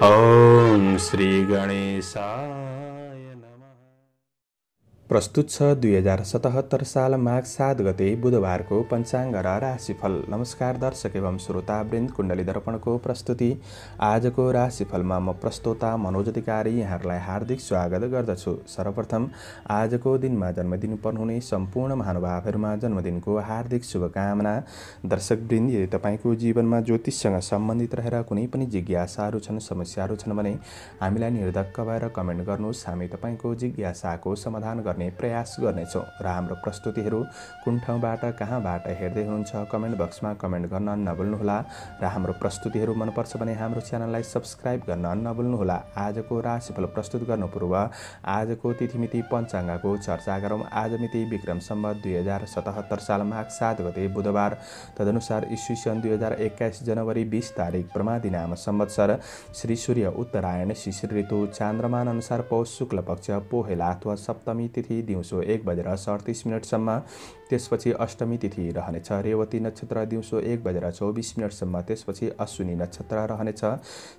ओम श्री गणेशाय नमः। प्रस्तुत छ 2077 साल माघ 7 गते बुधबारको पञ्चाङ्ग र राशिफल। नमस्कार दर्शक एवं श्रोतावृन्द, कुण्डली दर्पणको प्रस्तुति आजको राशिफलमा म प्रस्तोता मनोज अधिकारी यहाँहरूलाई हार्दिक स्वागत गर्दछु। सर्वप्रथम आजको दिनमा जन्मदिन पर्नुहुने सम्पूर्ण महानुभावहरूमा जन्मदिनको हार्दिक शुभकामना। दर्शकवृन्द, यदि तपाईँको जीवनमा ज्योतिषसँग सम्बन्धित रहेर कुनै पनि जिज्ञासाहरू छन्, समस्याहरू छन् भने हामीलाई निर्धक्क भएर कमेन्ट गर्नुहोस्। हामी तपाईँको जिज्ञासाको समाधान गर्ने प्रयास गर्नेछौँ र हाम्रो प्रस्तुतिहरू कुन ठाउँबाट कहाँबाट हेर्दै हुनुहुन्छ कमेन्ट बक्समा कमेन्ट गर्न नभुल्नुहोला र हाम्रो प्रस्तुतिहरू मनपर्छ भने हाम्रो च्यानललाई सब्स्क्राइब गर्न नभुल्नुहोला। आजको राशिफल प्रस्तुत गर्नु पूर्व आजको तिथिमिति पञ्चाङ्गको चर्चा गरौँ। आज मिति विक्रम सम्वत 2077 साल माघ 7 गते बुधबार, तदनुसार ईस्वी सन् 2021 जनवरी 20 तारिक प्रमादिनाम संवत्सर, श्री सूर्य उत्तरायण, शिशिर ऋतु, चान्द्रमान अनुसार पौष शुक्ल पक्ष पोहेला अथवा सप्तमी तिथि दिउँसो 1:38 त्यसपछि अष्टमी तिथि रहनेछ। रेवती नक्षत्र दिउँसो 1:24 त्यसपछि अश्विनी नक्षत्र रहनेछ।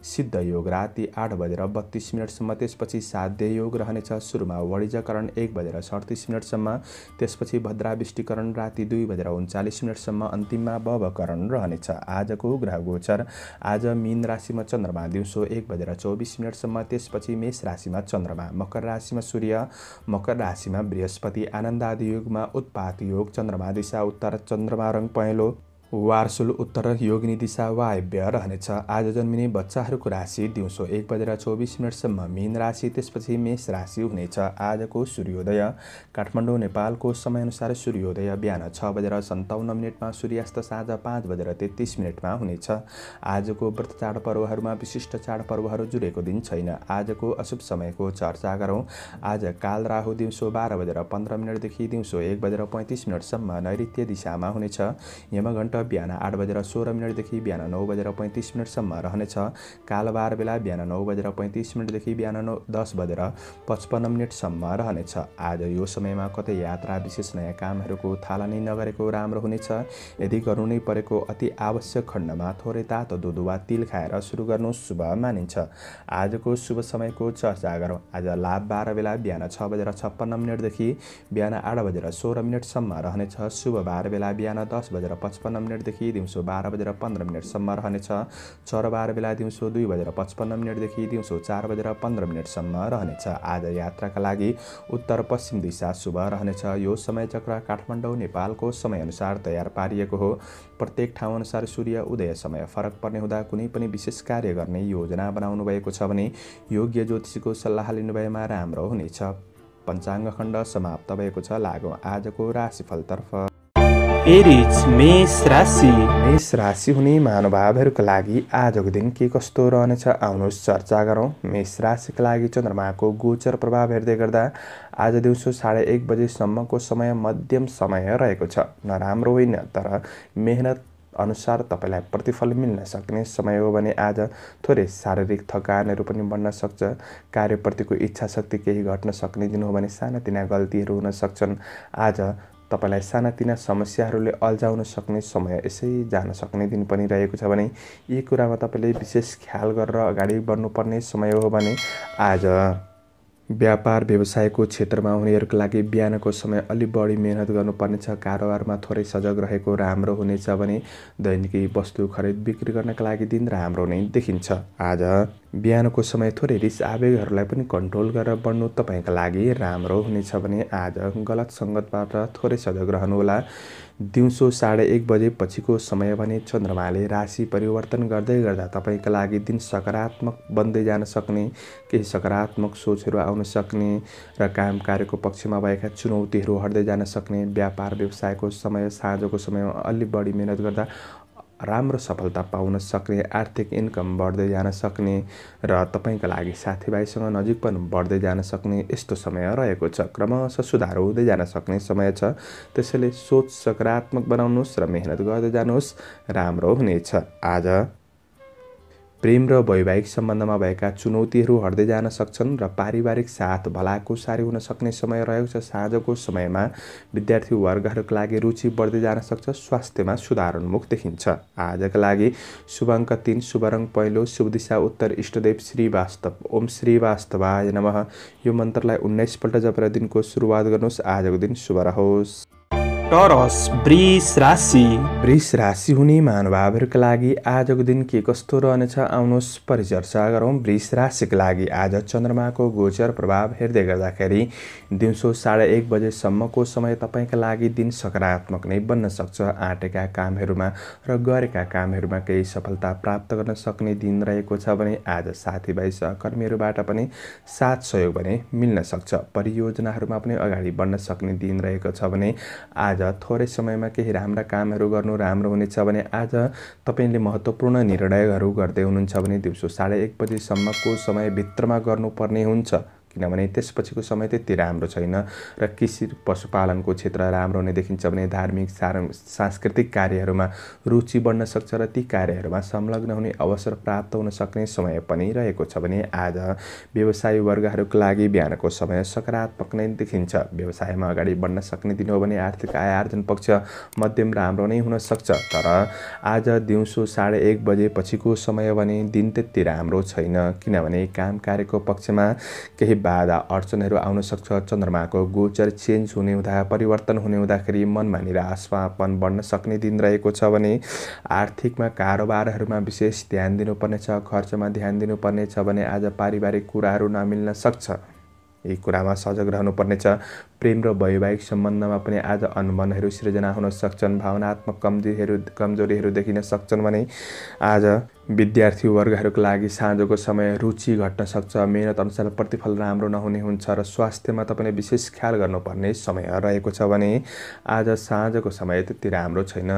सिद्ध योग राति 8:32 त्यसपछि साध्य योग रहनेछ। सुरुमा वणिजकरण 1:37 त्यसपछि भद्राविष्टिकरण राति 2:39 अन्तिममा भवकरण रहनेछ। आजको ग्रह गोचर: आज मीन राशिमा चन्द्रमा दिउँसो 1:24 त्यसपछि मेष राशिमा चन्द्रमा, मकर राशिमा सूर्य, मकर राशिमा बृहस्पति, आनन्दादि योगमा उत्पात योग, चन्द्रमा दिशा उत्तर, चन्द्रमा रङ पहेँलो, वारसुल उत्तर, योगिनी दिशा वायव्य रहनेछ। आज जन्मिने बच्चाहरूको राशि दिउँसो 1:24 मीन राशि, त्यसपछि मेष राशि हुनेछ। आजको सूर्योदय: काठमाडौँ नेपालको समयअनुसार सूर्योदय बिहान 6:57 सूर्यास्त साँझ 5:33 हुनेछ। आजको व्रत चाडपर्वहरूमा विशिष्ट चाडपर्वहरू जुरेको दिन छैन। आजको अशुभ समयको चर्चा गरौँ। आज काल राहु दिउँसो 12:15 देखि दिउँसो 1:35 नैऋत्य दिशामा हुनेछ। यमघण्ट बिहान 8:16 देखि बिहान 9:35 रहनेछ। कालबार बेला बिहान 9:35 देखि बिहान 10:55 रहनेछ। आज यो समयमा कतै यात्रा विशेष नयाँ कामहरूको थालनी नगरेको राम्रो हुनेछ। यदि गर्नु नै परेको अति आवश्यक खण्डमा थोरै तातो दुध वा तिल खाएर सुरु गर्नु शुभ मानिन्छ। आजको शुभ समयको चर्चा गरौँ। आज लाभ 12 बेला बिहान 6:56 देखि बिहान 8:16 रहनेछ। शुभ बार बेला बिहान 10:55 देखि दिउँसो 12:15 रहनेछ। चौरबार बेला दिउँसो 2:55 देखि दिउँसो 4:15 रहनेछ। आज यात्राका लागि उत्तर पश्चिम दिशा शुभ रहनेछ। यो समय चक्र काठमाडौँ नेपालको समयअनुसार तयार पारिएको हो। प्रत्येक ठाउँ अनुसार सूर्य उदय समय फरक पर्ने हुँदा कुनै पनि विशेष कार्य गर्ने योजना बनाउनु भएको छ भने योग्य ज्योतिषीको सल्लाह लिनुभएमा राम्रो हुनेछ। पञ्चाङ्ग खण्ड समाप्त भएको छ। लागौँ आजको राशिफलतर्फ। एरिज मेष राशि। मेष राशि हुने महानुभावहरूका लागि आजको दिन के कस्तो रहनेछ आउनुहोस् चर्चा गरौँ। मेष राशिका लागि चन्द्रमाको गोचर प्रभाव हेर्दै गर्दा आज दिउँसो 1:30 बजेसम्मको समय मध्यम समय रहेको छ। नराम्रो होइन, तर मेहनत अनुसार तपाईँलाई प्रतिफल मिल्न सक्ने समय हो भने आज थोरै शारीरिक थकानहरू पनि बढ्न सक्छ। कार्यप्रतिको इच्छा शक्ति केही घट्न सक्ने दिन हो भने सानातिना गल्तीहरू हुन सक्छन्। आज तपाईँलाई सानातिना समस्याहरूले अल्झाउन सक्ने समय यसै जान सक्ने दिन पनि रहेको छ भने यी कुरामा तपाईँले विशेष ख्याल गरेर अगाडि बढ्नुपर्ने समय हो भने आज व्यापार व्यवसायको क्षेत्रमा हुनेहरूका लागि बिहानको समय अलि बढी मेहनत गर्नुपर्नेछ। कारोबारमा थोरै सजग रहेको राम्रो हुनेछ भने दैनिकी वस्तु खरिद बिक्री गर्नका लागि दिन राम्रो नै देखिन्छ। आज बिहानको समय थोरै रिस आवेगहरूलाई पनि कन्ट्रोल गरेर बढ्नु तपाईँका लागि राम्रो हुनेछ भने आज गलत सङ्गतबाट थोरै सजग रहनुहोला। दिउँसो 1:30 बजे पछिको समय भने चन्द्रमाले राशि परिवर्तन गर्दै गर्दा तपाईँका लागि दिन सकारात्मक बन्दै जान सक्ने, केही सकारात्मक सोचहरू आउन सक्ने र काम कार्यको पक्षमा भएका चुनौतीहरू हट्दै जान सक्ने। व्यापार व्यवसायको समय साँझको समयमा अलि बढी मेहनत गर्दा राम्रो सफलता पाउन सक्ने, आर्थिक इन्कम बढ्दै जान सक्ने र तपाईँका लागि साथीभाइसँग नजिकपन बढ्दै जान सक्ने यस्तो समय रहेको छ। क्रमशः सुधार हुँदै जान सक्ने समय छ। त्यसैले सोच सकारात्मक बनाउनुहोस् र मेहनत गर्दै जानुहोस्, राम्रो हुनेछ। आज प्रेम र वैवाहिक सम्बन्धमा भएका चुनौतीहरू हट्दै जान सक्छन् र पारिवारिक साथ भलाकुसारी हुन सक्ने समय रहेको छ। साँझको समयमा विद्यार्थी वर्गहरूका लागि रुचि बढ्दै जान सक्छ। स्वास्थ्यमा सुधार उन्मुख देखिन्छ। आजका लागि शुभ अङ्क 3, शुभ रङ पहेँलो, शुभ दिशा उत्तर, इष्टदेव श्रीवास्तव। ओम श्रीवास्तवाय नमः। यो मन्त्रलाई 19 पल्ट जपेर दिनको सुरुवात गर्नुहोस्। आजको दिन शुभ रहोस्। टरस वृष राशि। वृष राशि हुने महानुभावहरूका लागि आजको दिन के कस्तो रहनेछ आउनुहोस् परिचर्चा गरौँ। वृष राशिका लागि आज चन्द्रमाको गोचर प्रभाव हेर्दै गर्दाखेरि दिउँसो 1:30 बजेसम्मको समय तपाईँका लागि दिन सकारात्मक नै बन्न सक्छ। आँटेका कामहरूमा र गरेका कामहरूमा केही सफलता प्राप्त गर्न सक्ने दिन रहेको छ भने आज साथीभाइ सहकर्मीहरूबाट पनि साथ सहयोग भने मिल्न सक्छ। परियोजनाहरूमा पनि अगाडि बढ्न सक्ने दिन रहेको छ भने आज थोरै समयमा केही राम्रा कामहरू गर्नु राम्रो हुनेछ भने आज तपाईँले महत्त्वपूर्ण निर्णयहरू गर्दै हुनुहुन्छ भने दिउँसो 1:30 बजेसम्मको समयभित्रमा गर्नुपर्ने हुन्छ, किनभने त्यसपछिको समय त्यति राम्रो छैन। र कृषि पशुपालनको क्षेत्र राम्रो हुने देखिन्छ भने धार्मिक सांस्कृतिक कार्यहरूमा रुचि बढ्न सक्छ र ती कार्यहरूमा संलग्न हुने अवसर प्राप्त हुन सक्ने समय पनि रहेको छ भने आज व्यवसायी वर्गहरूका लागि बिहानको समय सकारात्मक नै देखिन्छ। व्यवसायमा अगाडि बढ्न सक्ने दिन हो भने आर्थिक आय आर्जन पक्ष मध्यम राम्रो नै हुन सक्छ। तर आज दिउँसो 1:30 बजेपछिको समय भने दिन त्यति राम्रो छैन, किनभने काम कार्यको पक्षमा केही बाधा अडचनहरू आउन सक्छ। चन्द्रमाको गोचर चेन्ज हुने हुँदा परिवर्तन हुने हुँदाखेरि मनमा निराशापन बढ्न सक्ने दिन रहेको छ भने आर्थिकमा कारोबारहरूमा विशेष ध्यान दिनुपर्नेछ। खर्चमा ध्यान दिनुपर्नेछ भने आज पारिवारिक कुराहरू नमिल्न सक्छ, यी कुरामा सजग रहनुपर्नेछ। प्रेम र वैवाहिक सम्बन्धमा पनि आज अनबनहरू सिर्जना हुन सक्छन्। भावनात्मक कमजोरीहरू देखिन सक्छन् भने आज विद्यार्थी वर्गहरूका लागि साँझको समय रुचि घट्न सक्छ। मेहनत अनुसार प्रतिफल राम्रो नहुने हुन्छ र स्वास्थ्यमा तपाईँले विशेष ख्याल गर्नुपर्ने समय रहेको छ भने आज साँझको समय त्यति राम्रो छैन।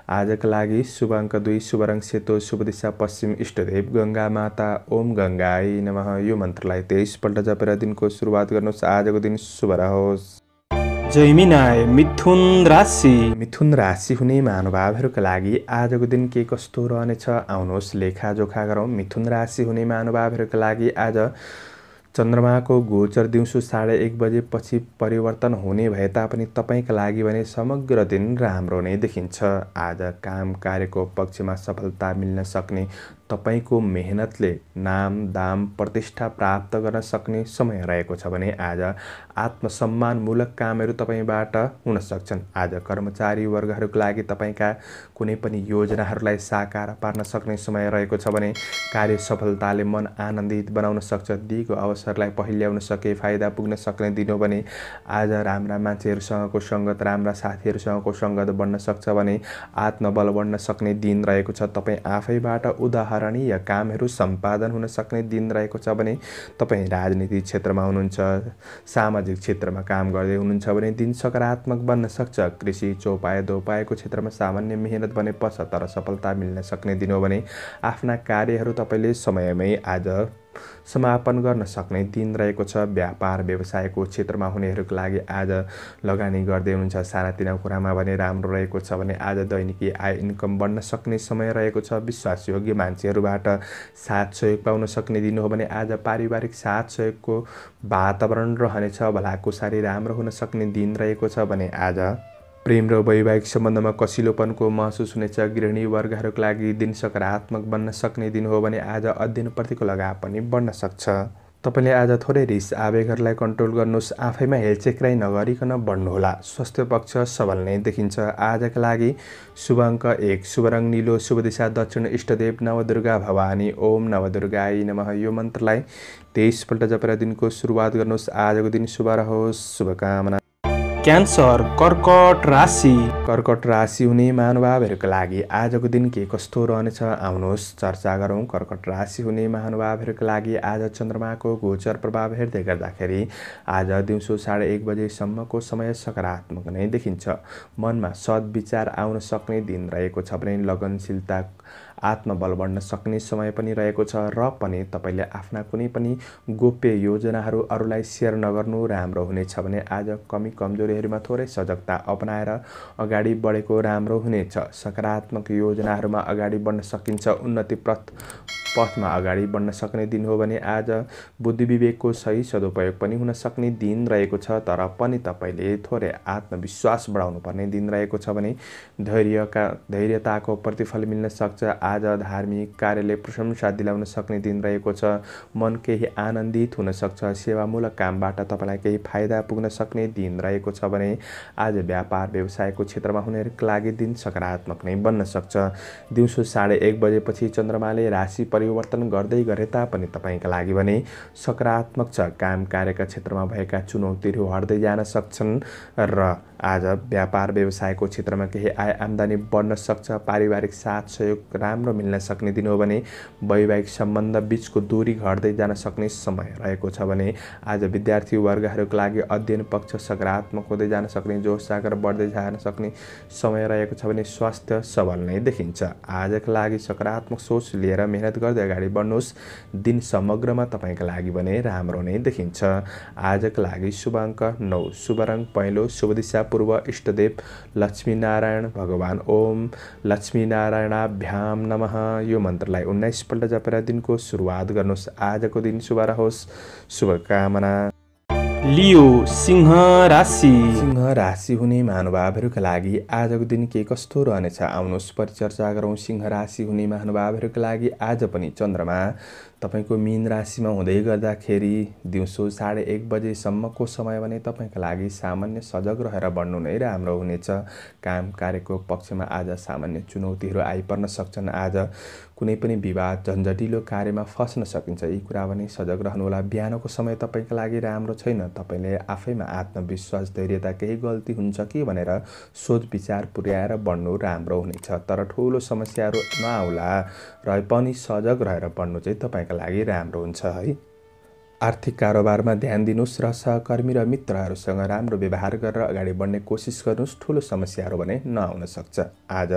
आजका लागि शुभ अङ्क 2, शुभ रङ सेतो, शुभ दिशा पश्चिम, इष्टदेव गङ्गा माता। ओम गङ्गाय नमः। यो मन्त्रलाई 23 पल्ट जपेर दिनको सुरुवात गर्नुहोस्। आजको दिन शुभ रहोस्। जैमिनाय मिथुन राशि। मिथुन राशि हुने महानुभावहरूका लागि आजको दिन के कस्तो रहनेछ आउनुहोस् लेखाजोखा गरौँ। मिथुन राशि हुने महानुभावहरूका लागि आज चन्द्रमाको गोचर दिउँसो 1:30 बजेपछि परिवर्तन हुने भए तापनि तपाईँका लागि भने समग्र दिन राम्रो नै देखिन्छ। आज काम कार्यको पक्षमा सफलता मिल्न सक्ने, तपाईँको मेहनतले नाम दाम प्रतिष्ठा प्राप्त गर्न सक्ने समय रहेको छ भने आज आत्मसम्मानमूलक कामहरू तपाईँबाट हुन सक्छन्। आज कर्मचारी वर्गहरूका लागि तपाईँका कुनै पनि योजनाहरूलाई साकार पार्न सक्ने समय रहेको छ भने कार्य सफलताले मन आनन्दित बनाउन सक्छ। दिएको अवसरलाई पहिल्याउन सके फाइदा पुग्न सक्ने दिन हो भने आज राम्रा मान्छेहरूसँगको सङ्गत, राम्रा साथीहरूसँगको सङ्गत बढ्न सक्छ भने आत्मबल बढ्न सक्ने दिन रहेको छ। तपाईँ आफैबाट उदाहरणीय कामहरू सम्पादन हुन सक्ने दिन रहेको छ भने तपाईँ राजनीतिक क्षेत्रमा हुनुहुन्छ, सामाजिक क्षेत्रमा काम गर्दै हुनुहुन्छ भने दिन सकारात्मक बन्न सक्छ। कृषि चौपाए दोपाएको क्षेत्रमा सामान्य मेहनत भने पर्छ तर सफलता मिल्न सक्ने दिन हो भने आफ्ना कार्यहरू तपाईँले समयमै आज समापन गर्न सक्ने दिन रहेको छ। व्यापार व्यवसायको क्षेत्रमा हुनेहरूका लागि आज लगानी गर्दै हुनुहुन्छ, सानातिना कुरामा भने राम्रो रहेको छ भने आज दैनिकी आय इन्कम बढ्न सक्ने समय रहेको छ। विश्वासयोग्य मान्छेहरूबाट साथ सहयोग पाउन सक्ने दिन हो भने आज पारिवारिक साथ सहयोगको वातावरण रहनेछ। भलाकुसारी राम्रो हुन सक्ने दिन रहेको छ भने आज प्रेम र वैवाहिक सम्बन्धमा कसिलोपनको महसुस हुनेछ। गृहिणी वर्गहरूका लागि दिन सकारात्मक बन्न सक्ने दिन हो भने आज अध्ययनप्रतिको लगाव पनि बढ्न सक्छ। तपाईँले आज थोरै रिस आवेगहरूलाई कन्ट्रोल गर्नुहोस्, आफैमा हेलचेक्राइ नगरिकन बढ्नुहोला। स्वास्थ्य पक्ष सबल नै देखिन्छ। आजका लागि शुभ अङ्क 1, शुभ रङ नीलो, शुभ दिशा दक्षिण, इष्टदेव नवदुर्गा भवानी। ओम नवदुर्गाय नमः। यो मन्त्रलाई 23 पल्ट जपेर दिनको सुरुवात गर्नुहोस्। आजको दिन शुभ रहोस्। शुभकामना। क्यान्सर कर्कट राशि। कर्कट राशि हुने महानुभावहरूका लागि आजको दिन के कस्तो रहनेछ आउनुहोस् चर्चा गरौँ। कर्कट राशि हुने महानुभावहरूका लागि आज चन्द्रमाको गोचर प्रभाव हेर्दै गर्दाखेरि आज दिउँसो 1:30 बजेसम्मको समय सकारात्मक नै देखिन्छ। मनमा सद्विचार आउन सक्ने दिन रहेको छ भने लगनशीलता आत्मबल बढ्न सक्ने समय पनि रहेको छ र पनि तपाईले आफ्ना कुनै पनि गोप्य योजनाहरू अरूलाई सेयर नगर्नु राम्रो हुनेछ भने आज कमी कमजोरीहरूमा थोरै सजगता अपनाएर अगाडि बढेको राम्रो हुनेछ। सकारात्मक योजनाहरूमा अगाडि बढ्न सकिन्छ। उन्नति पथमा अगाडि बढ्न सक्ने दिन हो भने आज बुद्धि विवेकको सही सदुपयोग पनि हुन सक्ने दिन रहेको छ। तर पनि तपाईले थोरै आत्मविश्वास बढाउनु पर्ने दिन रहेको छ भने धैर्यताको प्रतिफल मिल्न सक्छ। आज धार्मिक कार्यले प्रशंसा दिलाउन सक्ने दिन रहेको छ। मन केही आनन्दित हुन सक्छ। सेवामूलक कामबाट तपाईलाई केही फाइदा पुग्न सक्ने दिन रहेको छ भने आज व्यापार व्यवसायको क्षेत्रमा हुनेहरूका लागि दिन सकारात्मक नै बन्न सक्छ। दिउँसो 1:30 बजेपछि चन्द्रमाले राशि परिवर्तन गर्दै गरे तापनि तपाईका लागि भने सकारात्मक छ। काम कार्यका क्षेत्रमा भएका चुनौतीहरू हट्दै जान सक्छन् र आज व्यापार व्यवसायको क्षेत्रमा केही आय आम्दानी बढ्न सक्छ। पारिवारिक साथ सहयोग राम्रो मिल्न सक्ने दिन हो भने वैवाहिक सम्बन्ध बीचको दूरी घट्दै जान सक्ने समय रहेको छ भने आज विद्यार्थी वर्गहरूका लागि अध्ययन पक्ष सकारात्मक हुँदै जान सक्ने, जोश जागर बढ्दै जान सक्ने समय रहेको छ भने स्वास्थ्य सबल नै देखिन्छ। आजका लागि सकारात्मक सोच लिएर मेहनत गर्दै अगाडि बढ्नुहोस्। दिन समग्रमा तपाईका लागि भने राम्रो नै देखिन्छ। आजका लागि शुभ अङ्क 9, शुभ रङ पहेँलो, शुभ दिशा पूर्व, इष्टदेव लक्ष्मीनारायण भगवान। ओम लक्ष्मीनारायणाभ्याम नमः यो मन्त्रलाई 19 पल्ट जपेर दिनको सुरुवात गर्नुहोस्। आजको दिन शुभ रहोस्। शुभकामना। लियो सिंह राशि। सिंह राशि हुने महानुभावहरूका लागि आजको दिन के कस्तो रहनेछ आउनुहोस् परिचर्चा गरौँ। सिंह राशि हुने महानुभावहरूका लागि आज पनि चन्द्रमा तपाईको मीन राशिमा हुँदै गर्दाखेरि दिउँसो 1:30 बजेसम्मको समय भने तपाईका लागि सामान्य सजग रहेर बढ्नु नै राम्रो हुनेछ। काम कार्यको पक्षमा आज सामान्य चुनौतीहरू आइपर्न सक्छन्। आज कुनै पनि विवाद झन्झटिलो कार्यमा फस्न सकिन्छ। यी कुरा भने सजग रहनुहोला। बिहानको समय तपाईका लागि राम्रो छैन। तपाईले आफैमा आत्मविश्वास, धैर्यता केही गल्ती हुन्छ कि भनेर सोच विचार पुर्याएर बढ्नु राम्रो हुनेछ। तर ठुलो समस्याहरू नआउला र पनि सजग रहेर बढ्नु चाहिँ तपाईका लागि राम्रो हुन्छ है। आर्थिक कारोबारमा ध्यान दिनुहोस् र सहकर्मी र मित्रहरूसँग राम्रो व्यवहार गरेर अगाडि बढ्ने कोसिस गर्नुहोस्। ठुलो समस्याहरू भने नआउन सक्छ। आज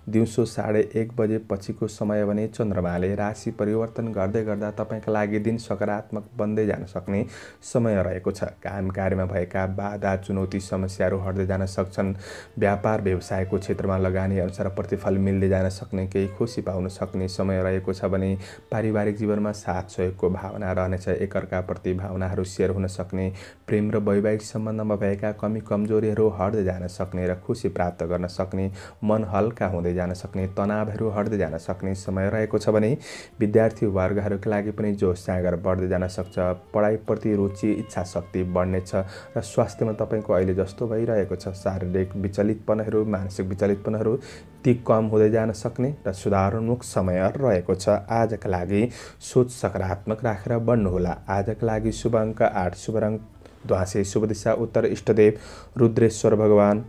दिउँसो 1:30 बजेपछिको समय भने चन्द्रमाले राशि परिवर्तन गर्दै गर्दा तपाईका लागि दिन सकारात्मक बन्दै जान सक्ने समय रहेको छ। काम कार्यमा भएका बाधा चुनौती समस्याहरू हट्दै जान सक्छन्। व्यापार व्यवसायको क्षेत्रमा लगानी अनुसार प्रतिफल मिल्दै जान सक्ने, केही खुसी पाउन सक्ने समय रहेको छ भने पारिवारिक जीवनमा साथ सहयोगको भावना रहनेछ। प्रति भावनाहरू सेयर हुन सक्ने, प्रेम र वैवाहिक सम्बन्धमा भएका कमी कमजोरीहरू हट्दै जान सक्ने र खुसी प्राप्त गर्न सक्ने, मन हल्का हुँदै जान सक्ने, तनावहरू हट्दै जान सक्ने समय रहेको छ भने विद्यार्थी वर्गहरूका लागि पनि जोश जागर बढ्दै जान सक्छ। पढाइप्रति रुचि, इच्छा शक्ति बढ्नेछ र स्वास्थ्यमा तपाईको अहिले जस्तो भइरहेको छ शारीरिक विचलितपनहरू, मानसिक विचलितपनहरू ती कम हुँदै जान सक्ने र सुधारोन्मुख समय रहेको छ। आजका लागि सोच सकारात्मक राखेर बढ्नुहोला। आजका लागि शुभ अङ्क 8, शुभ रङ ध्वाँसे, शुभ दिशा उत्तर, इष्टदेव रुद्रेश्वर भगवान।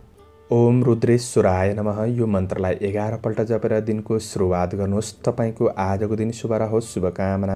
ओम रुद्रेश्वराय नमः यो मन्त्रलाई 11 पल्ट जपेर दिनको सुरुवात गर्नुहोस्। तपाईको आजको दिन शुभ रहोस्। शुभकामना।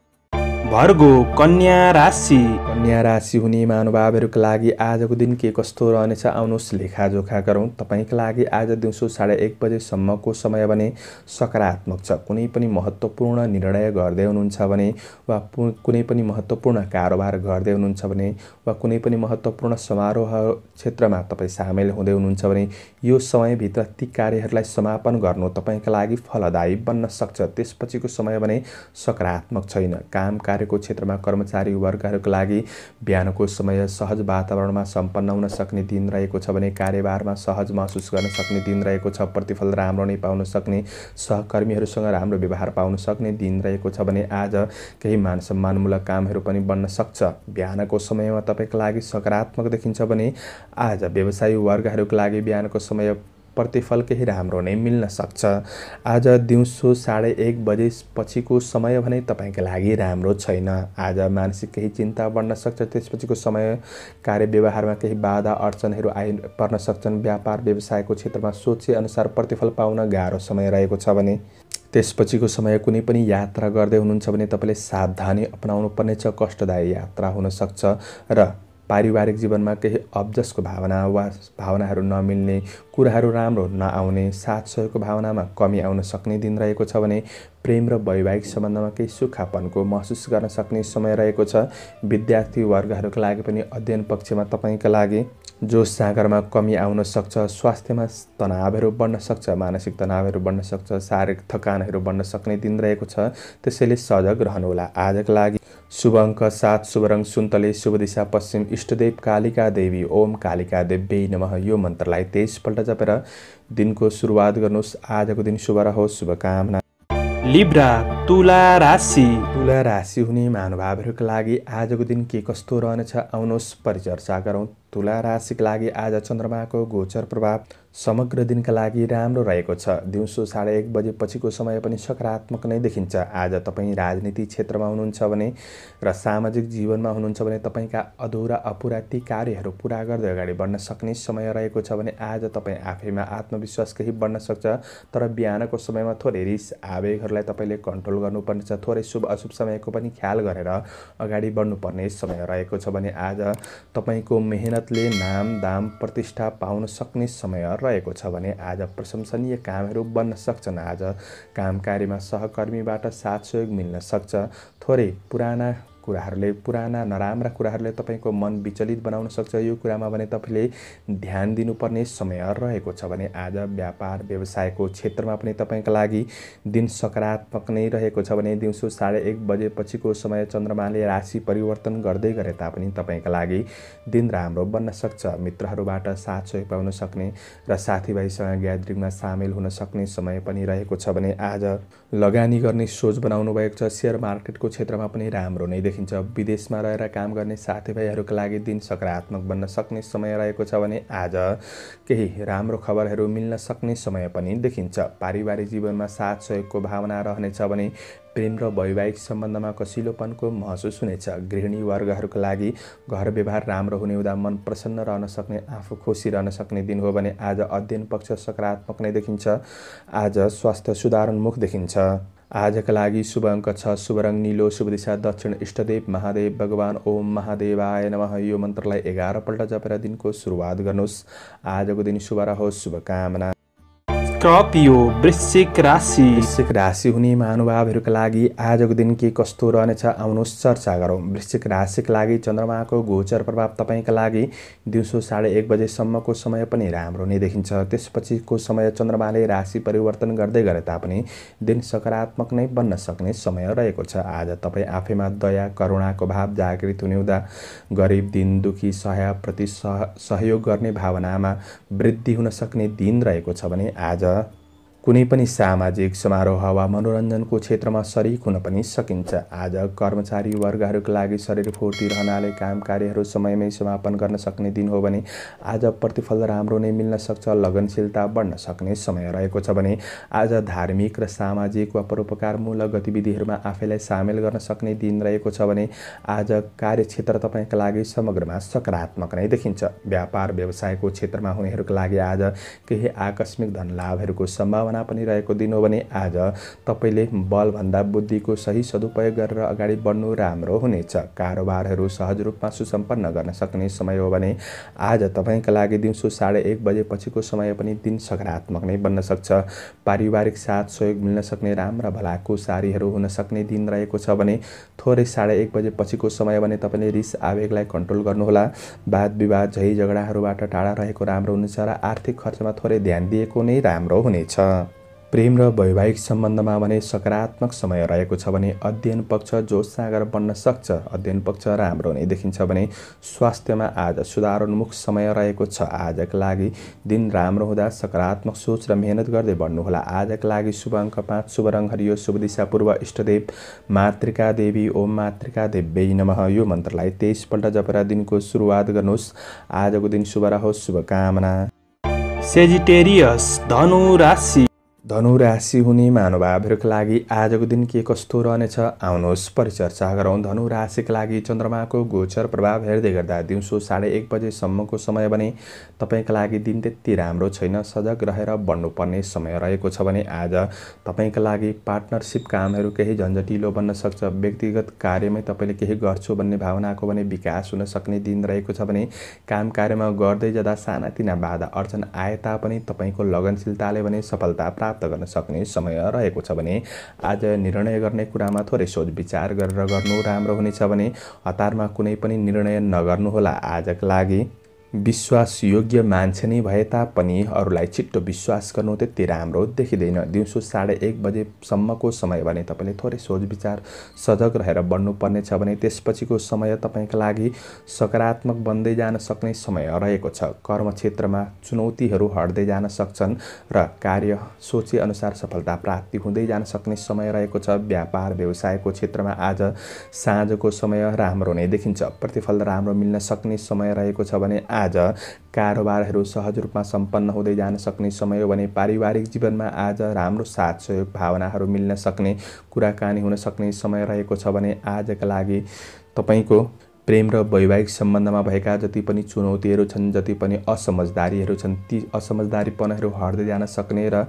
भर्गो कन्या राशि। कन्या राशि हुने महानुभावहरूका लागि आजको दिन के कस्तो रहनेछ आउनुहोस् लेखाजोखा गरौँ। तपाईका लागि आज दिउँसो 1:30 बजेसम्मको समय भने सकारात्मक छ। कुनै पनि महत्त्वपूर्ण निर्णय गर्दै हुनुहुन्छ भने वा कुनै पनि महत्त्वपूर्ण कारोबार गर्दै हुनुहुन्छ भने वा कुनै पनि महत्त्वपूर्ण समारोह क्षेत्रमा तपाईँ सामेल हुँदै हुनुहुन्छ भने यो समयभित्र ती कार्यहरूलाई समापन गर्नु तपाईका लागि फलदायी बन्न सक्छ। त्यसपछिको समय भने सकारात्मक छैन। काम कार्यको क्षेत्रमा कर्मचारी वर्गहरूका लागि बिहानको समय सहज वातावरणमा सम्पन्न हुन सक्ने दिन रहेको छ भने कार्यभारमा सहज महसुस गर्न सक्ने दिन रहेको छ। प्रतिफल राम्रो नै पाउन सक्ने, सहकर्मीहरूसँग राम्रो व्यवहार पाउन सक्ने दिन रहेको छ भने आज केही मान सम्मानमूलक कामहरू पनि बन्न सक्छ। बिहानको समयमा तपाईका लागि सकारात्मक देखिन्छ भने आज व्यवसायी वर्गहरूका लागि बिहानको समय प्रतिफल केही राम्रो नै मिल्न सक्छ। आज दिउँसो 1:30 बजेपछिको समय भने तपाईका लागि राम्रो छैन। आज मानसिक केही चिन्ता बढ्न सक्छ। त्यसपछिको समय कार्य व्यवहारमा केही बाधा अडचनहरू आइपर्न सक्छन्। व्यापार व्यवसायको क्षेत्रमा सोचे अनुसार प्रतिफल पाउन गाह्रो समय रहेको छ भने त्यसपछिको समय कुनै पनि यात्रा गर्दै हुनुहुन्छ भने तपाईले सावधानी अपनाउनु पर्नेछ। कष्टदायी यात्रा हुन सक्छ र पारिवारिक जीवनमा केही अब्जसको भावना वा भावनाहरू नमिल्ने, कुराहरू राम्रो नआउने, साथ सहयोगको भावनामा कमी आउन सक्ने दिन रहेको छ भने प्रेम र वैवाहिक सम्बन्धमा केही सुक्खापनको महसुस गर्न सक्ने समय रहेको छ। विद्यार्थी वर्गहरूका लागि पनि अध्ययन पक्षमा तपाईँका लागि जोस जाँगरमा कमी आउन सक्छ, स्वास्थ्यमा तनावहरू बढ्न सक्छ, मानसिक तनावहरू बढ्न सक्छ, शारीरिक थकानहरू बढ्न सक्ने दिन रहेको छ। त्यसैले सजग रहनुहोला। आजका लागि शुभ अङ्क 7, शुभ रङ सुन्तले, शुभ दिशा पश्चिम, इष्टदेव कालिका देवी, ओम कालिका देव्यै नमः यो मन्त्रलाई 23 पल्ट जपेर दिनको सुरुवात गर्नुहोस्। आजको दिन शुभ रहोस्। शुभकामना। लिब्रा तुला राशि। तुला राशि हुने महानुभावहरूका लागि आजको दिन के कस्तो रहनेछ आउनुहोस् परिचर्चा गरौँ। तुला राशिका लागि आज चन्द्रमाको गोचर प्रभाव समग्र दिनका लागि राम्रो रहेको छ। दिउँसो 1:30 बजे पछिको समय पनि सकारात्मक नै देखिन्छ। आज तपाईँ राजनीति क्षेत्रमा हुनुहुन्छ भने र सामाजिक जीवनमा हुनुहुन्छ भने तपाईँका अधुरा अपुरा ती कार्यहरू पुरा गर्दै अगाडि बढ्न सक्ने समय रहेको छ भने आज तपाईँ आफैमा आत्मविश्वास केही बढ्न सक्छ। तर बिहानको समयमा थोरै रिस आवेगहरूलाई तपाईँले कन्ट्रोल गर्नुपर्नेछ। थोरै शुभ अशुभ समयको पनि ख्याल गरेर अगाडि बढ्नुपर्ने समय रहेको छ भने आज तपाईँको मेहनतले नाम दाम प्रतिष्ठा पाउन सक्ने समय रहेको छ भने आज प्रशंसनीय कामहरू बन्न सक्छन्। आज कामकारीमा सहकर्मीबाट साथ सहयोग मिल्न सक्छ। थोरै पुराना नराम्रा कुराहरूले तपाईँको मन विचलित बनाउन सक्छ। यो कुरामा भने तपाईँले ध्यान दिनुपर्ने समय रहेको छ भने आज व्यापार व्यवसायको क्षेत्रमा पनि तपाईँका लागि दिन सकारात्मक नै रहेको छ भने दिउँसो 1:30 बजे पछिको समय चन्द्रमाले राशि परिवर्तन गर्दै गरे तापनि तपाईँका लागि दिन राम्रो बन्न सक्छ। मित्रहरूबाट साथ सहयोग पाउन सक्ने र साथीभाइसँग ग्यादरिङमा सामेल हुन सक्ने समय पनि रहेको छ भने आज लगानी गर्ने सोच बनाउनु भएको छ। सेयर मार्केटको क्षेत्रमा पनि राम्रो नै देखिन्छ। विदेशमा रहेर काम गर्ने साथीभाइहरूका लागि दिन सकारात्मक बन्न सक्ने समय रहेको छ भने आज केही राम्रो खबरहरू मिल्न सक्ने समय पनि देखिन्छ। पारिवारिक जीवनमा साथ सहयोगको भावना रहनेछ भने प्रेम र वैवाहिक सम्बन्धमा कसिलोपनको महसुस हुनेछ। गृहिणी वर्गहरूका लागि घर व्यवहार राम्रो हुने हुँदा मन प्रसन्न रहन सक्ने, आफू खुसी रहन सक्ने दिन हो भने आज अध्ययन पक्ष सकारात्मक नै देखिन्छ। आज स्वास्थ्य सुधारोन्मुख देखिन्छ। आजका लागि शुभ अङ्क 6, शुभ रङ नीलो, शुभ दिशा दक्षिण, इष्टदेव महादेव भगवान ओम महादेवाय नमः यो मन्त्रलाई 11 पल्ट जपेर दिनको सुरुवात गर्नुहोस्। आजको दिन शुभ रहोस्। शुभकामना। स्कर्पियो वृश्चिक राशि। वृश्चिक राशि हुने महानुभावहरूका लागि आजको दिन के कस्तो रहनेछ आउनुहोस् चर्चा गरौँ। वृश्चिक राशिका लागि चन्द्रमाको गोचर प्रभाव तपाईँका लागि दिउँसो 1:30 बजेसम्मको समय पनि राम्रो नै देखिन्छ। त्यसपछिको समय चन्द्रमाले राशि परिवर्तन गर्दै गरे तापनि दिन सकारात्मक नै बन्न सक्ने समय रहेको छ। आज तपाईँ आफैमा दया करुणाको भाव जागृत हुने हुँदा गरिब दीन दुखी सहायप्रति सहयोग गर्ने भावनामा वृद्धि हुन सक्ने दिन रहेको छ भने आज कुनै पनि सामाजिक समारोह वा मनोरञ्जनको क्षेत्रमा सरिक हुन पनि सकिन्छ। आज कर्मचारी वर्गहरूका लागि शरीर फुर्ती रहनाले काम कार्यहरू समयमै समापन गर्न सक्ने दिन हो भने आज प्रतिफल राम्रो नै मिल्न सक्छ। लगनशीलता बढ्न सक्ने समय रहेको छ भने आज धार्मिक र सामाजिक वा परोपकारमूलक गतिविधिहरूमा आफैलाई सामेल गर्न सक्ने दिन रहेको छ भने आज कार्यक्षेत्र तपाईँका लागि समग्रमा सकारात्मक नै देखिन्छ। व्यापार व्यवसायको क्षेत्रमा हुनेहरूका लागि आज केही आकस्मिक धन लाभहरूको सम्भावना पनि रहेको दिन हो भने आज तपाईले बलभन्दा बुद्धिको सही सदुपयोग गरेर अगाडि बढ्नु राम्रो हुनेछ। कारोबारहरू सहज रूपमा सुसम्पन्न गर्न सक्ने समय हो भने आज तपाईका लागि दिउँसो 1:30 बजे पछिको समय पनि दिन सकारात्मक नै बन्न सक्छ। पारिवारिक साथ सहयोग मिल्न सक्ने राम्रा भलाको सारीहरू हुन सक्ने दिन रहेको छ भने थोरै 1:30 बजे पछिको समय भने तपाईले रिस आवेगलाई कन्ट्रोल गर्नुहोला। वाद विवाद झै झगडाहरूबाट टाढा रहेको राम्रो हुनेछ र आर्थिक खर्चमा थोरै ध्यान दिएको नै राम्रो हुनेछ। प्रेम र वैवाहिक सम्बन्धमा भने सकारात्मक समय रहेको छ भने अध्ययन पक्ष जोस जाँगर बन्न सक्छ। अध्ययन पक्ष राम्रो नै देखिन्छ भने स्वास्थ्यमा आज सुधारोन्मुख समय रहेको छ। आजका लागि दिन राम्रो हुँदा सकारात्मक सोच र मेहनत गर्दै बढ्नुहोला। आजका लागि शुभ अङ्क 5, शुभ रङ हरियो, शुभ दिशा पूर्व, इष्टदेव मातृका देवी ओम मातृका देव्यै नमः यो मन्त्रलाई 23 पल्ट जपेर दिनको सुरुवात गर्नुहोस्। आजको दिन शुभ रहोस्। शुभकामना। सेजिटेरियस धनु राशि। धनु राशि हुने महानुभावहरूका लागि आजको दिन के कस्तो रहनेछ आउनुहोस् परिचर्चा गरौँ। धनु राशिका लागि चन्द्रमाको गोचर प्रभाव हेर्दै गर्दा दिउँसो 1:30 बजेसम्मको समय भने तपाईँका लागि दिन त्यति राम्रो छैन। सजग रहेर बढ्नुपर्ने समय रहेको छ भने आज तपाईँका लागि पार्टनरसिप कामहरू केही झन्झटिलो बन्न सक्छ। व्यक्तिगत कार्यमै तपाईँले केही गर्छु भन्ने भावनाको भने विकास हुन सक्ने दिन रहेको छ भने काम कार्यमा गर्दै जाँदा सानातिना बाधा अर्चन आए तापनि तपाईँको लगनशीलताले भने सफलता प्राप्त गर्न सक्ने समय रहेको छ भने आज निर्णय गर्ने कुरामा थोरै सोच विचार गरेर गर्नु राम्रो हुनेछ भने हतारमा कुनै पनि निर्णय नगर्नुहोला। आजका लागि विश्वास योग्य मान्छे नै भए तापनि अरूलाई छिट्टो विश्वास गर्नु त्यति राम्रो देखिँदैन। दिउँसो 1:30 बजेसम्मको समय भने तपाईँले थोरै सोच विचार सजग रहेर बढ्नुपर्ने छ भने त्यसपछिको समय तपाईँका लागि सकारात्मक बन्दै जान सक्ने समय रहेको छ। कर्मक्षेत्रमा चुनौतीहरू हट्दै जान सक्छन् र कार्य सोचे अनुसार सफलता प्राप्ति हुँदै जान सक्ने समय रहेको छ। व्यापार व्यवसायको क्षेत्रमा आज साँझको समय राम्रो नै देखिन्छ। प्रतिफल राम्रो मिल्न सक्ने समय रहेको छ भने आज कारोबारहरू सहज रूपमा सम्पन्न हुँदै जान सक्ने समय हो भने पारिवारिक जीवनमा आज राम्रो साथ सहयोग भावनाहरू मिल्न सक्ने कुराकानी हुन सक्ने समय रहेको छ भने आजका लागि तपाईँको प्रेम र वैवाहिक सम्बन्धमा भएका जति पनि चुनौतीहरू छन्, जति पनि असमझदारीहरू छन्, ती असमझदारीपनहरू हट्दै जान सक्ने र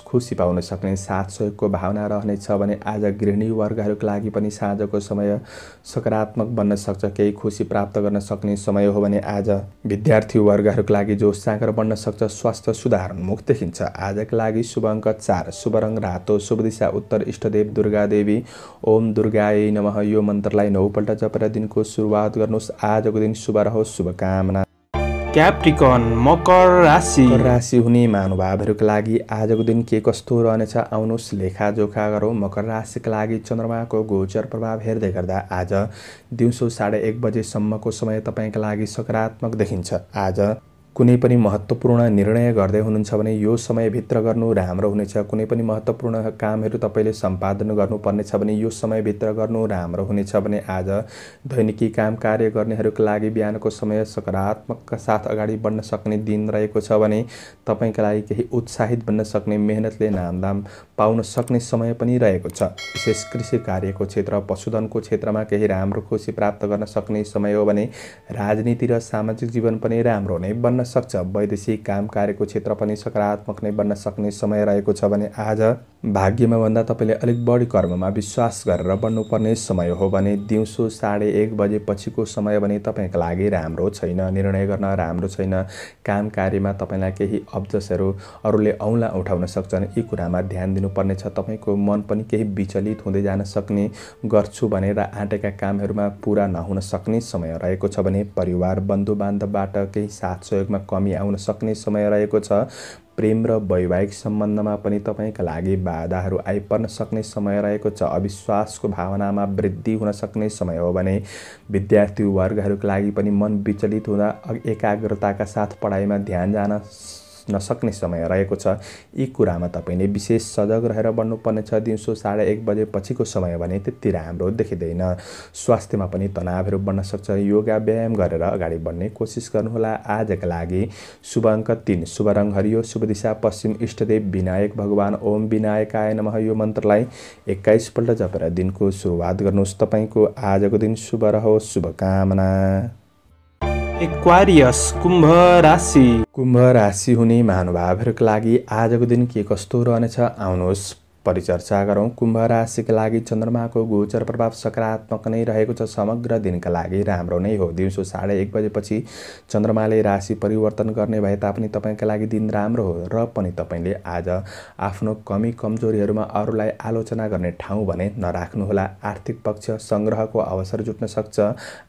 खुसी पाउन सक्ने साथ सहयोगको भावना रहनेछ भने आज गृहिणी वर्गहरूका लागि पनि साँझको समय सकारात्मक बन्न सक्छ। केही खुसी प्राप्त गर्न सक्ने समय हो भने आज विद्यार्थी वर्गहरूका लागि जोस जाँगर बन्न सक्छ। स्वास्थ्य सुधारोन्मुख देखिन्छ। आजका लागि शुभ अङ्क 4, शुभ रङ रातो, शुभ दिशा उत्तर, इष्टदेव दुर्गा देवी। ओम दुर्गायै नमः यो मन्त्रलाई 9 पल्ट जपेर दिनको सुरुवात गर्नुहोस्। आजको दिन शुभ रहोस्। शुभकामना। क्याप्रिकन मकर राशि हुने महानुभावहरूका लागि आजको दिन के कस्तो रहनेछ आउनुहोस् लेखाजोखा गरौँ। मकर राशिका लागि चन्द्रमाको गोचर प्रभाव हेर्दै गर्दा आज दिउँसो 1:30 बजेसम्मको समय तपाईँका लागि सकारात्मक देखिन्छ। आज कुनै पनि महत्त्वपूर्ण निर्णय गर्दै हुनुहुन्छ भने यो समयभित्र गर्नु राम्रो हुनेछ। कुनै पनि महत्त्वपूर्ण कामहरू तपाईँले सम्पादन गर्नुपर्नेछ भने यो समयभित्र गर्नु राम्रो हुनेछ भने आज दैनिकी काम कार्य गर्नेहरूका लागि बिहानको समय सकारात्मकका साथ अगाडि बढ्न सक्ने दिन रहेको छ भने तपाईँका लागि केही उत्साहित बन्न सक्ने मेहनतले नामदाम पाउन सक्ने समय पनि रहेको छ। विशेष कृषि कार्यको क्षेत्र पशुधनको क्षेत्रमा केही राम्रो खुसी प्राप्त गर्न सक्ने समय हो भने राजनीति र सामाजिक जीवन पनि राम्रो नै बन्न सक्छ। वैदेशिक काम कार्यको क्षेत्र पनि सकारात्मक नै बन्न सक्ने समय रहेको छ भने आज भाग्यमा भन्दा तपाईँले अलिक बढी कर्ममा विश्वास गरेर बढ्नुपर्ने समय हो भने दिउँसो 1:30 बजेपछिको समय भने तपाईँका लागि राम्रो छैन। निर्णय गर्न राम्रो छैन। काम कार्यमा तपाईँलाई केही अब्जसहरू अरूले औँला उठाउन सक्छन्। यी कुरामा ध्यान दिनुपर्ने छ। तपाईँको मन पनि केही विचलित हुँदै जान सक्ने, गर्छु भनेर आँटेका कामहरूमा पुरा नहुन सक्ने समय रहेको छ भने परिवार बन्धु बान्धवबाट केही साथ सहयोगमा कमी आउन सक्ने समय रहेको छ। प्रेम र वैवाहिक सम्बन्धमा पनि तपाईँका लागि बाधाहरू आइपर्न सक्ने समय रहेको छ। अविश्वासको भावनामा वृद्धि हुन सक्ने समय हो भने विद्यार्थी वर्गहरूका लागि पनि मन विचलित हुँदा एकाग्रताका साथ पढाइमा ध्यान जान नसक्ने समय रहेको छ। यी कुरामा तपाईँले विशेष सजग रहेर बढ्नुपर्ने छ। दिउँसो 1:30 बजेपछिको समय भने त्यति राम्रो देखिँदैन। स्वास्थ्यमा पनि तनावहरू बढ्न सक्छ। योगा व्यायाम गरेर अगाडि बढ्ने कोसिस गर्नुहोला। आजका लागि शुभ अङ्क 3, शुभ रङ हरियो, शुभ दिशा पश्चिम, इष्टदेव विनायक भगवान। ओम विनायकाय नमः यो मन्त्रलाई 21 पल्ट जपेर दिनको सुरुवात गर्नुहोस्। तपाईँको आजको दिन शुभ रहोस्। शुभकामना। एक्वारियस कुम्भ राशि हुने महानुभावहरूका लागि आजको दिन के कस्तो रहनेछ आउनुहोस् परिचर्चा गरौँ। कुम्भ राशिका लागि चन्द्रमाको गोचर प्रभाव सकारात्मक नै रहेको छ। समग्र दिनका लागि राम्रो नै हो। दिउँसो 1:30 बजेपछि चन्द्रमाले राशि परिवर्तन गर्ने भए तापनि तपाईँका लागि दिन राम्रो हो र पनि तपाईँले आज आफ्नो कमी कमजोरीहरूमा अरूलाई आलोचना गर्ने ठाउँ भने नराख्नुहोला। आर्थिक पक्ष सङ्ग्रहको अवसर जुट्न सक्छ।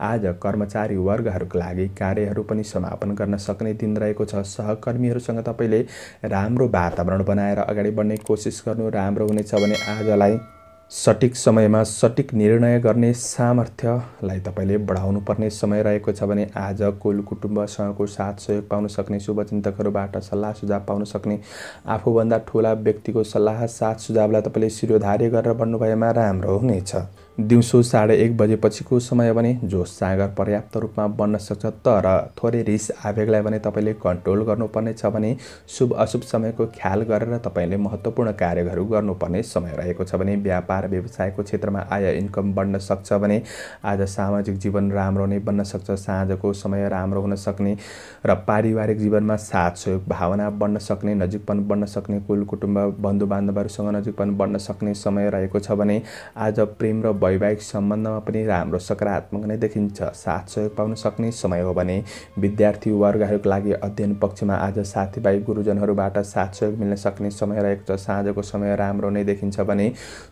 आज कर्मचारी वर्गहरूका लागि कार्यहरू पनि समापन गर्न सक्ने दिन रहेको छ। सहकर्मीहरूसँग तपाईँले राम्रो वातावरण बनाएर अगाडि बढ्ने कोसिस गर्नु राम्रो हुनेछ भने आजलाई सटिक समयमा सटिक निर्णय गर्ने सामर्थ्यलाई तपाईँले बढाउनु पर्ने समय रहेको छ भने आज कुल कुटुम्बसँगको साथ सहयोग पाउन सक्ने, शुभचिन्तकहरूबाट सल्लाह सुझाव पाउन सक्ने, आफूभन्दा ठुला व्यक्तिको सल्लाह साथ सुझावलाई तपाईँले शिरोधार्य गरेर बढ्नु भएमा राम्रो हुनेछ। दिउँसो 1:30 बजेपछिको समय भने जोस जाँगर पर्याप्त रूपमा बन्न सक्छ, तर थोरै रिस आवेगलाई भने तपाईँले कन्ट्रोल गर्नुपर्ने छ भने शुभ अशुभ समयको ख्याल गरेर तपाईँले महत्त्वपूर्ण कार्यहरू गर्नुपर्ने समय रहेको छ भने व्यापार व्यवसायको क्षेत्रमा आय इन्कम बढ्न सक्छ भने आज सामाजिक जीवन राम्रो नै बन्न सक्छ। साँझको समय राम्रो हुन सक्ने र पारिवारिक जीवनमा साथ सहयोग भावना बढ्न सक्ने, नजिकपन बढ्न सक्ने, कुल कुटुम्ब बन्धु बान्धवहरूसँग नजिकपन बढ्न सक्ने समय रहेको छ भने आज प्रेम र वैवाहिक सम्बन्धमा पनि राम्रो सकारात्मक नै देखिन्छ। साथ सहयोग पाउन सक्ने समय हो भने विद्यार्थी वर्गहरूको लागि अध्ययन पक्षमा आज साथीभाइ गुरुजनहरूबाट साथ सहयोग मिल्न सक्ने समय रहेको छ। साँझको समय राम्रो नै देखिन्छ भने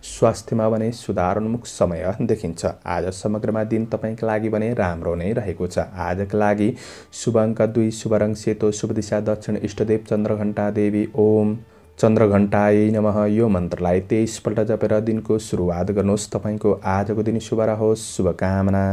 स्वास्थ्यमा भने सुधारोन्मुख समय देखिन्छ। आज समग्रमा दिन तपाईँको लागि भने राम्रो नै रहेको छ। आजका लागि शुभ अङ्क 2, शुभ रङ सेतो, शुभ दिशा दक्षिण, इष्टदेव चन्द्रघण्टा देवी। ओम चन्द्रघण्टायै नमः यो मन्त्रलाई 23 पल्ट जपेर दिनको सुरुवात गर्नुहोस्। तपाईँको आजको दिन शुभ रहोस्। शुभकामना।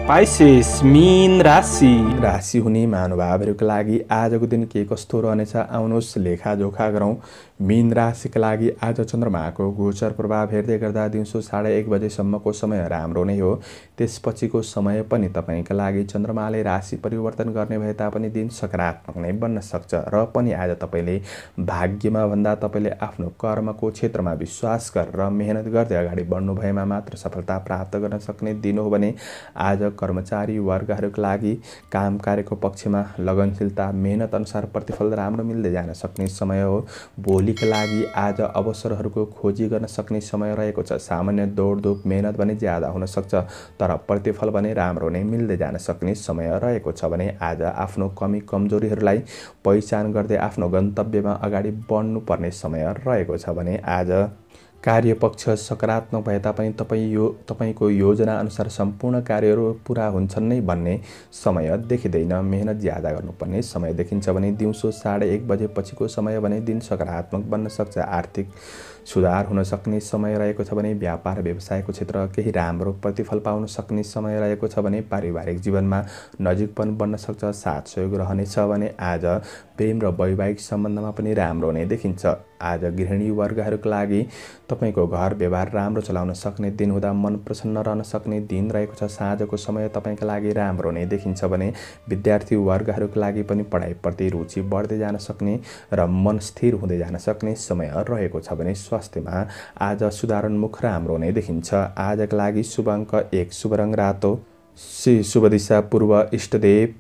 पाइसेस मीन राशि हुने महानुभावहरूका लागि आजको दिन के कस्तो रहनेछ आउनुहोस् लेखाजोखा गरौँ। मीन राशिका लागि आज चन्द्रमाको गोचर प्रभाव हेर्दै गर्दा दिउँसो 1:30 बजेसम्मको समय राम्रो नै हो। त्यसपछिको समय पनि तपाईँका लागि चन्द्रमाले राशि परिवर्तन गर्ने भए तापनि दिन सकारात्मक नै बन्न सक्छ र पनि आज तपाईँले भाग्यमा भन्दा तपाईँले आफ्नो कर्मको क्षेत्रमा विश्वास गरेर मेहनत गर्दै अगाडि बढ्नु भएमा मात्र सफलता प्राप्त गर्न सक्ने दिन हो भने आज कर्मचारी वर्गहरूका लागि काम कार्यको पक्षमा लगनशीलता मेहनत अनुसार प्रतिफल राम्रो मिल्दै जान सक्ने समय हो। भोलिका लागि आज अवसरहरूको खोजी गर्न सक्ने समय रहेको छ। सामान्य दौडधुप मेहनत भने ज्यादा हुन सक्छ, तर प्रतिफल भने राम्रो नै मिल्दै जान सक्ने समय रहेको छ भने आज आफ्नो कमी कमजोरीहरूलाई पहिचान गर्दै आफ्नो गन्तव्यमा अगाडि बढ्नुपर्ने समय रहेको छ भने आज कार्यपक्ष सकारात्मक भए तापनि तपाईँको योजना अनुसार सम्पूर्ण कार्यहरू पुरा हुन्छन् नै भन्ने समय देखिँदैन। मेहनत ज्यादा गर्नुपर्ने समय देखिन्छ भने दिउँसो 1:30 बजेपछिको समय भने दिन सकारात्मक बन्न सक्छ। आर्थिक सुधार हुन सक्ने समय रहेको छ भने व्यापार व्यवसायको क्षेत्र केही राम्रो प्रतिफल पाउन सक्ने समय रहेको छ भने पारिवारिक जीवनमा नजिकपन बन्न सक्छ। साथ सहयोग रहनेछ भने आज प्रेम र वैवाहिक सम्बन्धमा पनि राम्रो नै देखिन्छ। आज गृहिणी वर्गहरूका लागि तपाईँको घर व्यवहार राम्रो चलाउन सक्ने दिन हुँदा मन प्रसन्न रहन सक्ने दिन रहेको छ। साँझको समय तपाईँका लागि राम्रो नै देखिन्छ भने विद्यार्थी वर्गहरूका लागि पनि पढाइप्रति रुचि बढ्दै जान सक्ने र मन स्थिर हुँदै जान सक्ने समय रहेको छ भने स्वास्थ्यमा आज सुधारोन्मुख राम्रो नै देखिन्छ। आजका लागि शुभ अङ्क 1, शुभ रङ रातो, शुभ दिशा पूर्व, इष्टदेव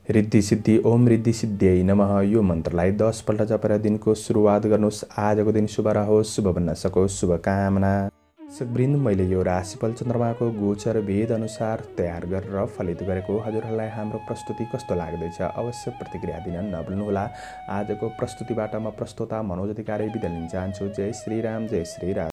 रिद्धि सिद्धि। ओम रिद्धि सिद्धियै नमः यो मन्त्रलाई 10 पल्ट जपेर दिनको सुरुवात गर्नुहोस्। आजको दिन शुभ रहोस्, शुभ बन्न सकोस्। शुभकामना। वृन्द मैले यो राशिफल चन्द्रमाको गोचर भेद अनुसार तयार गरेर फलित गरेको हजुरहरूलाई हाम्रो प्रस्तुति कस्तो लाग्दैछ अवश्य प्रतिक्रिया दिन नभुल्नुहोला। आजको प्रस्तुतिबाट म प्रस्तोता मनोज अधिकारी बिदा लिन चाहन्छु। जय श्रीराम, जय श्रीराम।